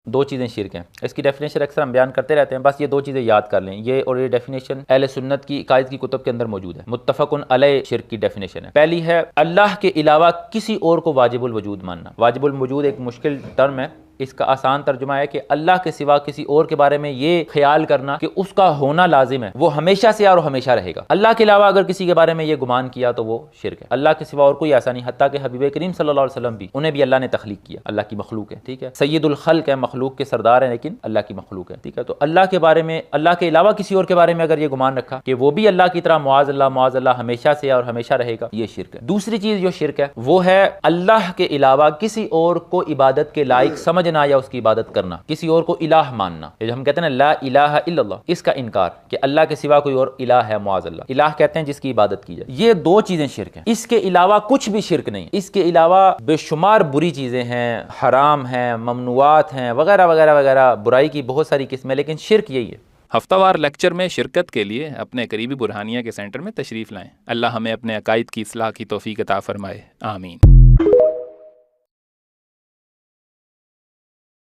دو چیزیں شرک ہیں، اس کی ڈیفینیشن اکثر ہم بیان کرتے رہتے ہیں، بس یہ دو چیزیں یاد کر لیں، یہ اور یہ ڈیفینیشن اہل سنت کی عقائد کی کتب کے اندر موجود ہے، متفق علیہ شرک کی ڈیفینیشن ہے۔ پہلی ہے اللہ کے علاوہ کسی اور کو واجب الوجود ماننا۔ واجب الوجود ایک مشکل ٹرم ہے، اس کا آسان ترجمہ ہے کہ اللہ کے سوا کسی اور کے بارے میں یہ خیال کرنا کہ اس کا ہونا لازم ہے، وہ ہمیشہ سے اور ہمیشہ رہے گا۔ اللہ کے علاوہ اگر کسی کے بارے میں یہ گمان کیا تو وہ شرک ہے۔ اللہ کے سوا اور کوئی ایسا نہیں، حتیٰ کہ حبیب کریم صلی اللہ علیہ وسلم بھی، انہیں بھی اللہ نے تخلیق کیا، اللہ کی مخلوق ہے، ٹھیک ہے، سید الخلق ہے، مخلوق کے سردار ہیں لیکن اللہ کی مخلوق ہے، ٹھیک ہے۔ تو اللہ کے بارے میں، اللہ کے علاوہ کسی اور کے بارے میں اگر یہ گمان رکھا کہ وہ بھی اللہ کی طرح معاذ اللہ ہمیشہ سے اور ہمیشہ رہے گا، یہ شرک ہے۔ دوسری چیز جو شرک ہے وہ ہے اللہ کے علاوہ کسی اور کو عبادت کے لائق سمجھنا یا اس کی عبادت کرنا، کسی اور کو الہ ماننا، جو ہم کہتے ہیں نا لا الہ الا اللہ، اس کا انکار کہ اللہ کے سوا کوئی اور الہ ہے، معاذ اللہ۔ الہ کہتے ہیں جس کی عبادت کی جائے۔ یہ دو چیزیں شرک ہیں، اس کے علاوہ کچھ بھی شرک نہیں۔ اس کے علاوہ بے شمار بری چیزیں ہیں، حرام ہیں، ممنوعات ہیں، وغیرہ وغیرہ وغیرہ، برائی کی بہت ساری قسمیں، لیکن شرک یہی ہے۔ ہفتہ وار لیکچر میں شرکت کے لیے اپنے قریبی برہانیہ کے سینٹر میں تشریف لائیں۔ اللہ ہمیں اپنے عقائد کی اصلاح کی توفیق عطا فرمائے، آمین۔